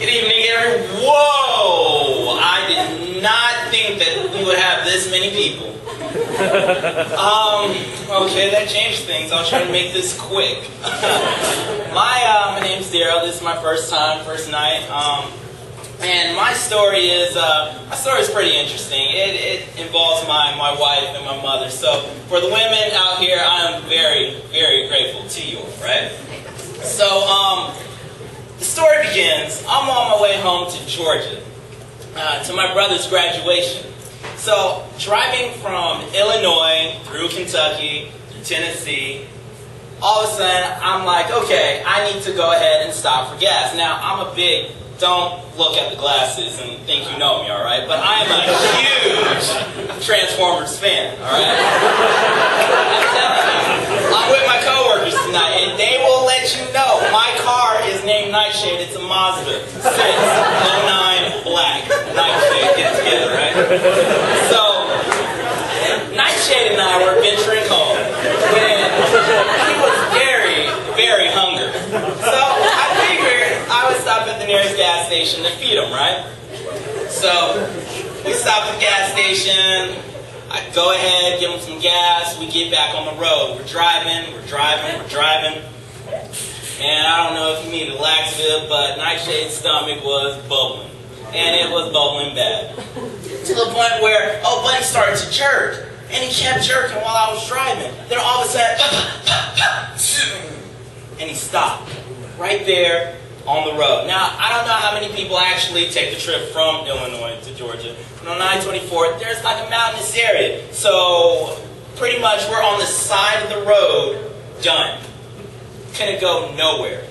Good evening, everyone. Whoa! I did not think that we would have this many people. Okay, that changed things. I'll try to make this quick. My name's Darryl. This is my first night. And my story is pretty interesting. It involves my wife and my mother. So for the women out here, I am very, very grateful to you, right? So the story begins. I'm on my way home to Georgia to my brother's graduation. So driving from Illinois through Kentucky, through Tennessee, all of a sudden I'm like, okay, I need to go ahead and stop for gas. Now I'm a big, don't look at the glasses and think you know me, all right? But I am a huge Transformers fan, all right? I'm with my coworkers tonight, and they will let you know my car is named Nightshade. It's a Mazda 609 black. Nightshade, get it together, right? So, Nightshade and I were venturing home when he was very, very hungry. So I figured I would stop at the nearest gas station to feed him, right? So we stop at the gas station. I go ahead, give him some gas. We get back on the road. We're driving. And I don't know if you need a laxative, but Nightshade's stomach was bubbling. And it was bubbling bad. To the point where, oh, buddy started to jerk. And he kept jerking while I was driving. Then all of a sudden, and he stopped right there on the road. Now, I don't know how many people actually take the trip from Illinois to Georgia. But on 924, there's like a mountainous area. So, pretty much we're on the side of the road, done. Couldn't go nowhere.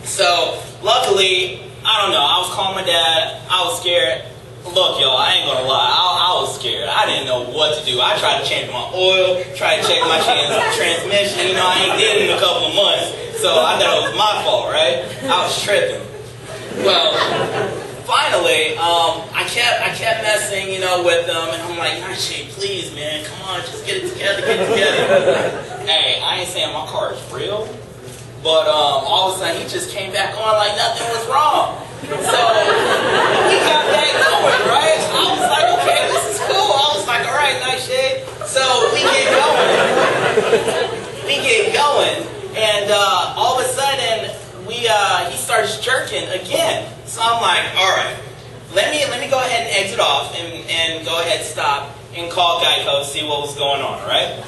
So, luckily, I don't know, I was calling my dad, I was scared. Look, y'all, I ain't gonna lie, I was scared. I didn't know what to do. I tried to change my oil, tried to check my transmission. You know, I ain't did it in a couple of months. So I thought it was my fault, right? I was tripping. Well, finally, I kept messing, you know, with them, and I'm like, Nightshade, please, man, come on, just get it together, Hey, I ain't saying my car is real, but all of a sudden he just came back on like nothing was wrong. So we got that going, right? I was like, okay, this is cool. I was like, all right, Nightshade. So we get going, and all of a sudden he starts jerking again. So I'm like, all right, let me go ahead and exit off and go ahead and stop and call Geico, see what was going on, all right?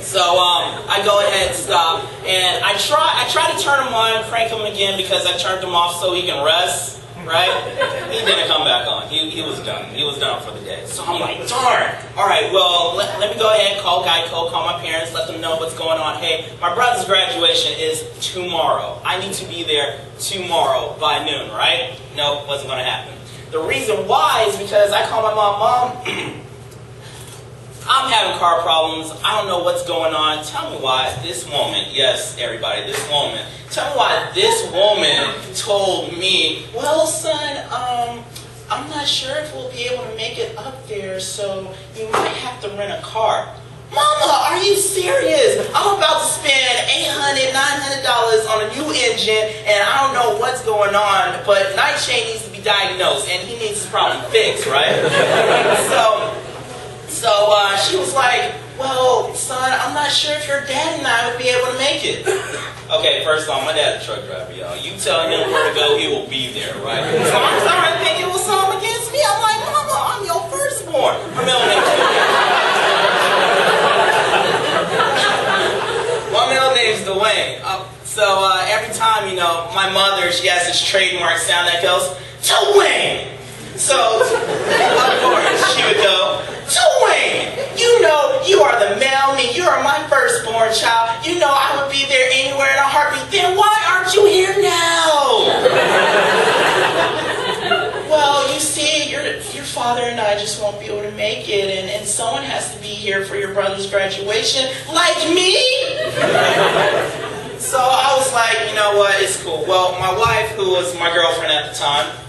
So I go ahead and stop, and I try to turn him on, crank him again because I turned him off so he can rest, right? He didn't come back on. He was done. He was done for the day. So I'm like, darn. All right, well, let me go ahead and call Geico, call my parents, let them know what's going on. Hey, my brother's graduation is tomorrow. I need to be there tomorrow by noon, right? Nope, wasn't going to happen. The reason why is because I called my mom, I'm having car problems. I don't know what's going on. Tell me why this woman, yes, everybody, this woman, tell me why this woman told me, well, son, I'm not sure if we'll be able to make it up there, so you might have to rent a car. Mama, are you serious? I'm about to spend $800, $900 on a new engine, and I don't know what's going on, but Nightshade needs to be diagnosed, and he needs his problem fixed, right? So she was like, well, son, I'm not sure if your dad and I would be able to make it. Okay, first off, my dad's a truck driver, y'all. You tell him where to go, he will be there, right? So I'm starting thinking it was something against me. I'm like, Mama, I'm your firstborn. My middle name's Dwayne. My middle name's Dwayne. So every time, you know, my mother, she has this trademark sound that goes, Dwayne. So, of course, she would go, Dwayne, you know you are the male me. You are my firstborn child. You know I would be there anywhere in a heartbeat. Then why aren't you here now? Well, you see, your father and I just won't be able to make it, and someone has to be here for your brother's graduation, like me? So I was like, you know what, it's cool. Well, my wife, who was my girlfriend at the time,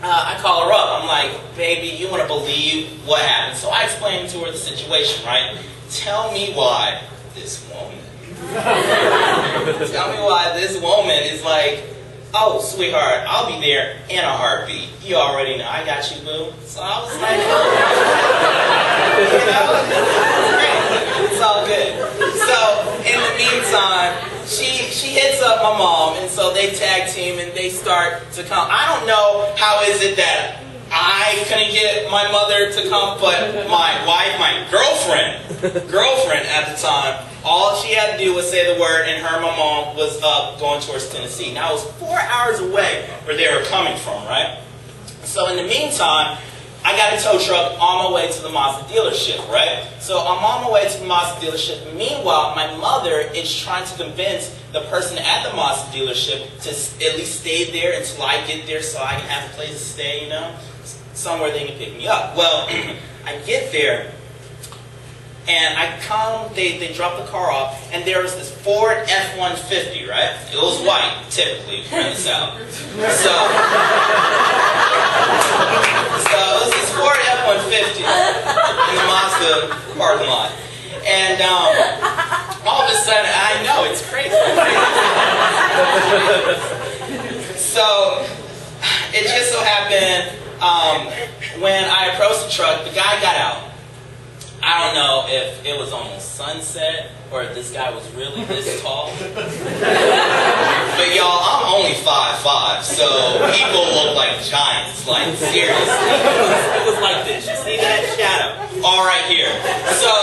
I call her up. I'm like, baby, you want to believe what happened? So I explained to her the situation, right? Tell me why this woman. Tell me why this woman is like "Oh, sweetheart, I'll be there in a heartbeat. You already know. I got you, boo." So I was like, "Oh, you know, great. It's all good." So in the meantime, she hits up my mom, and so they tag team and they start to come. I don't know how is it that I couldn't get my mother to come, but my wife, my girlfriend at the time, all she had to do was say the word, and her mom was up going towards Tennessee. Now, it was 4 hours away where they were coming from, right? So in the meantime, I got a tow truck on my way to the Mazda dealership, right? So I'm on my way to the Mazda dealership. Meanwhile, my mother is trying to convince the person at the Mazda dealership to at least stay there until I get there so I can have a place to stay, you know? Somewhere they can pick me up. Well, I get there, and I come, they drop the car off, and there was this Ford F-150, right? It was white, typically, from the South. So it was this Ford F-150 in the Mazda parking lot. And all of a sudden, I know, it's crazy. So it just so happened, when I approached the truck, the guy got out. I don't know if it was almost sunset or if this guy was really this tall. But y'all, I'm only 5'5", so people look like giants, like seriously. It was like this. You see that shadow? All right here. So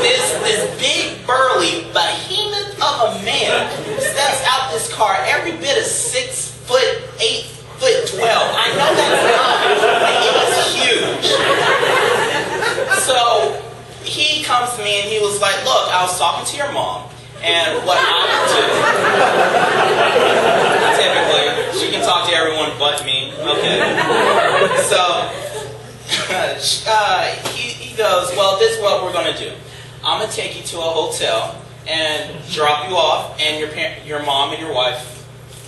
this big burly behemoth of a man steps out this car, every bit of 6'8", 8'12". I know that's not, but he was huge. So he comes to me and he was like, "Look, I was talking to your mom, and what I would do." Typically, she can talk to everyone but me. Okay. So he goes, "Well, this is what we're gonna do. I'm gonna take you to a hotel and drop you off, and your mom and your wife,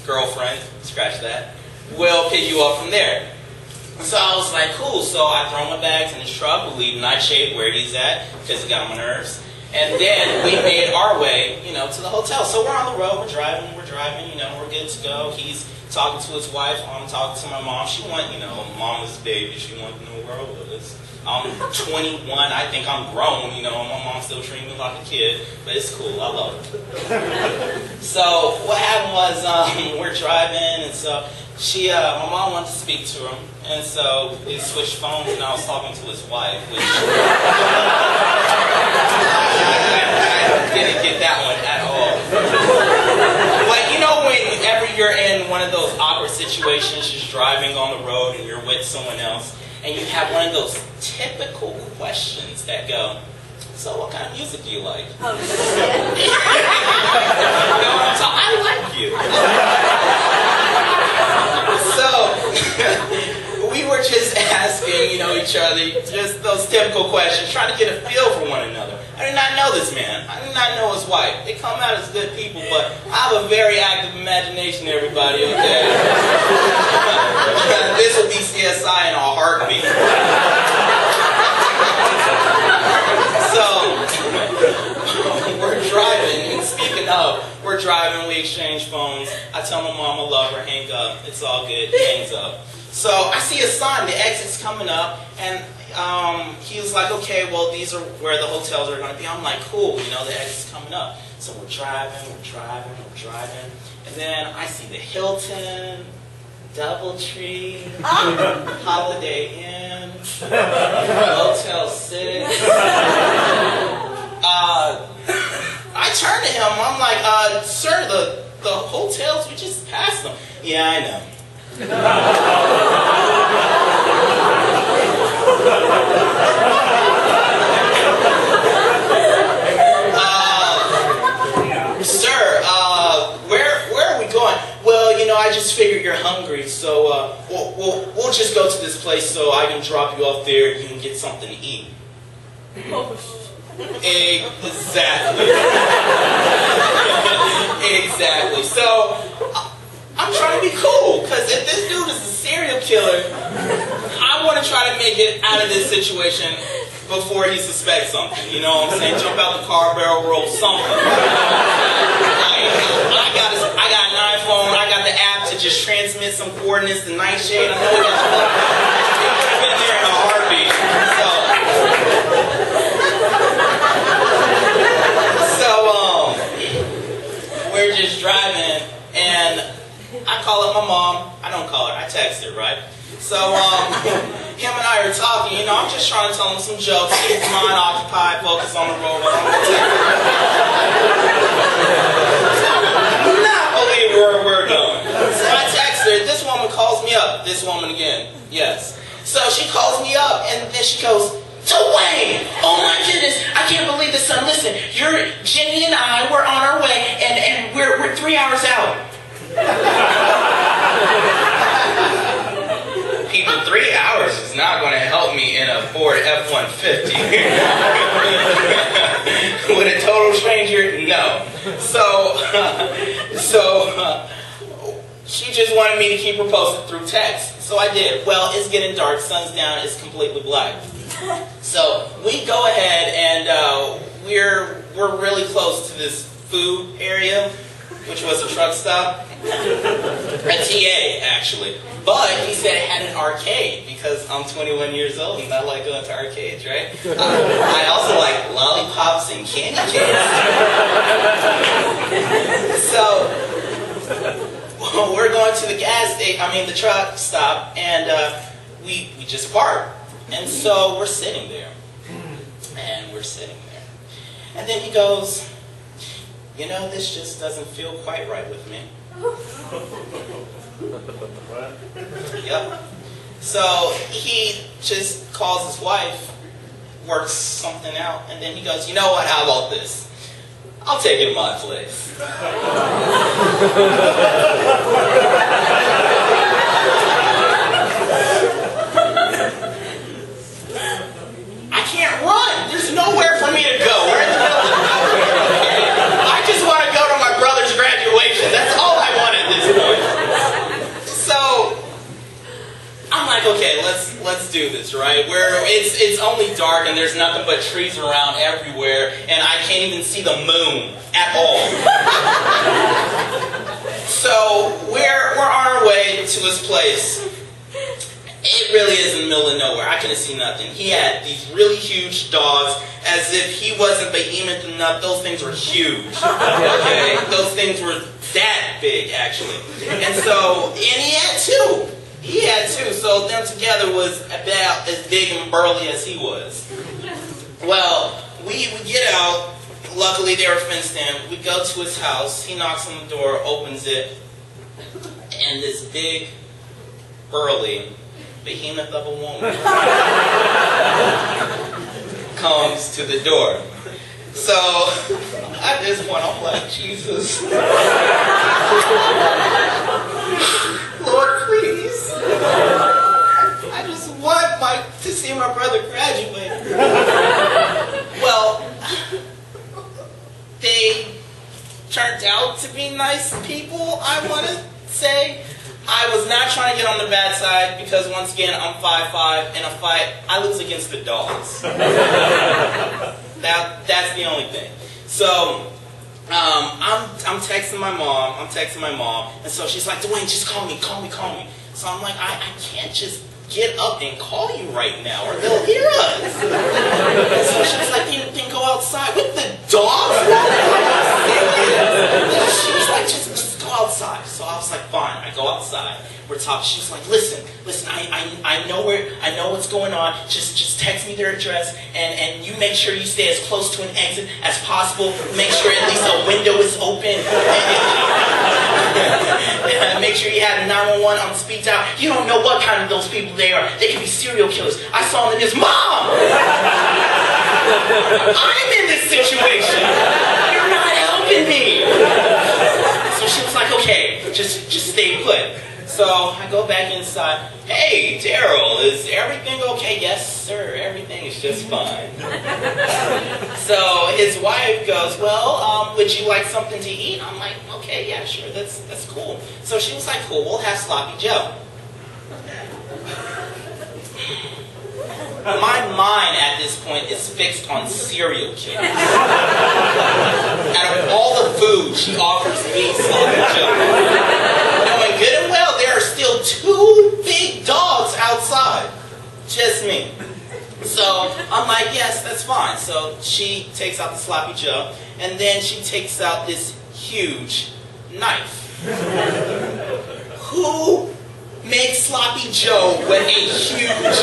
girlfriend, scratch that, will pick you up from there." So I was like, cool. So I throw my bags in his truck. We leave Nightshade where he's at because he got on my nerves. And then we made our way, you know, to the hotel. So we're on the road. We're driving. You know, we're good to go. He's talking to his wife. I'm talking to my mom. She wanted, you know, mama's baby. She wanted to know where I was. I'm 21. I think I'm grown. You know, my mom still treating me like a kid, but it's cool. I love it. So what happened was we're driving, and so my mom wanted to speak to him, and so we switched phones, and I was talking to his wife, which I didn't get that one at all. But you know, whenever you're in one of those awkward situations, just driving on the road, and you're with someone else, and you have one of those typical questions that go, "So what kind of music do you like?" Oh, I like you. So we were just asking, you know, each other just those typical questions, trying to get a feel for one another. I did not know this man. I did not know his wife. They come out as good people, but I have a very active imagination, everybody, okay? This will be CSI in a heartbeat. So we're driving, and speaking of, we're driving, we exchange phones. I tell my mom I love her, hang up, it's all good, hangs up. So I see a sign, the exit's coming up, and he was like, "Okay, well, these are where the hotels are going to be." I'm like, cool, you know, the exit's coming up. So we're driving, and then I see the Hilton, DoubleTree, Holiday Inn, Motel 6. I turn to him, I'm like, "Sir, the hotels, we just passed them." "Yeah, I know." "Sir, where are we going?" "Well, you know, I just figured you're hungry, so we'll just go to this place so I can drop you off there and you can get something to eat." Exactly. Exactly. So I'm trying to be cool, because if this dude is a serial killer, I want to try to make it out of this situation before he suspects something. You know what I'm saying? Jump out the car, barrel roll, something. I got an iPhone. I I got the app to just transmit some coordinates to Nightshade. I know it would have been there in a heartbeat. So we're just driving, and I call up my mom. I don't call her, I text her, right? So him and I are talking, you know, I'm just trying to tell him some jokes, keep his mind occupied, focus on the road. Not believe where we're going. So I text her, this woman calls me up. This woman again, yes. So she calls me up, and then she goes, Dwayne, oh my goodness, I can't believe this, son. Listen, Jenny and I, we're on our way, and we're 3 hours out. People, 3 hours is not going to help me in a Ford F-150. With a total stranger, no. So she just wanted me to keep her posted through text. So I did. Well, it's getting dark, sun's down, it's completely black. So we go ahead, and we're really close to this food area, which was a truck stop. A TA, actually. But he said it had an arcade, because I'm 21 years old and I like going to arcades, right? I also like lollipops and candy canes. So, we're going to the the truck stop, and we just parked. And so we're sitting there. And we're sitting there. And then he goes, you know, this just doesn't feel quite right with me. Yep. So he just calls his wife, works something out, and then he goes, you know what, how about this? I'll take it to my place. I can't run. There's nowhere for me to go. We're in the middle of nowhere. I just want to go to my brother's graduation. That's all I want at this point. So I'm like, okay, let's do this, right? It's only dark and there's nothing but trees around everywhere, and I can't even see the moon at all. So we're on our way to his place. It really is in the middle of nowhere. I couldn't see nothing. He had these really huge dogs, as if he wasn't behemoth enough. Those things were huge. Okay? Those things were that big, actually. And he had two. He had two. So them together was about as big and burly as he was. Well, we get out. Luckily, they were fenced in. We go to his house. He knocks on the door, opens it, and this big, burly behemoth of a woman comes to the door. So at this point, I'm like, Jesus. Lord, please. I just want to see my brother graduate. Well, they turned out to be nice people, I want to say. I was not trying to get on the bad side, because once again, I'm 5'5", in a fight, I lose against the dogs. That's the only thing. So, I'm texting my mom, and so she's like, Dwayne, just call me. So I'm like, I can't just get up and call you right now, or they'll hear us. And so she's like, then go outside with the dogs? She was like, just go outside. So I was like, fine. I go outside. We're talking. She's like, listen. I know what's going on. Just text me their address, and you make sure you stay as close to an exit as possible. Make sure at least a window is open. And make sure you have 911 on speed dial. You don't know what kind of those people they are. They could be serial killers. I saw them in this. Mom! I'm in this situation. You're not helping me. So she was like, okay, just stay put. So I go back inside. Hey, Darryl, is everything okay? Yes, sir. Everything is just fine. So his wife goes, well, would you like something to eat? I'm like, okay, yeah, sure. That's cool. So she was like, cool, we'll have sloppy Joe. My mind at this point is fixed on serial killers. Out of all the food, she offers me sloppy Joe. 2 big dogs outside. Just me. So I'm like, yes, that's fine. So she takes out the sloppy Joe, and then she takes out this huge knife. Who makes sloppy Joe with a huge knife?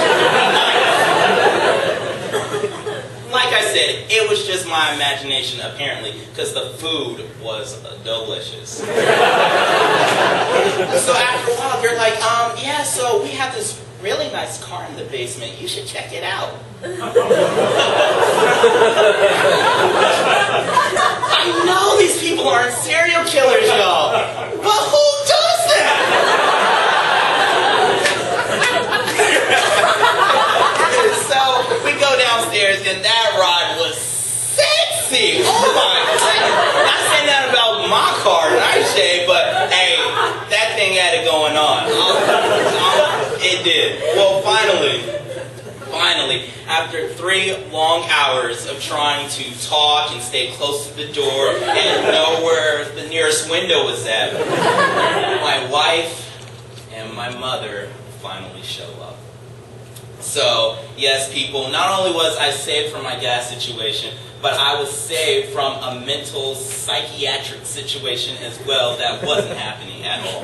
Like I said, it was just my imagination, apparently, because the food was delicious. So after a while, they're like, yeah, so we have this really nice car in the basement. You should check it out. I know these people aren't serial killers, y'all, but who does that? So we go downstairs, and that ride was sexy. Oh my goodness! Not saying that about my car, Nightshade, but hey, that thing had it going on. It did. Well, finally, after 3 long hours of trying to talk and stay close to the door and know where the nearest window was at, my wife and my mother finally show up. So, yes, people, not only was I saved from my gas situation, but I was saved from a mental psychiatric situation as well that wasn't happening at all.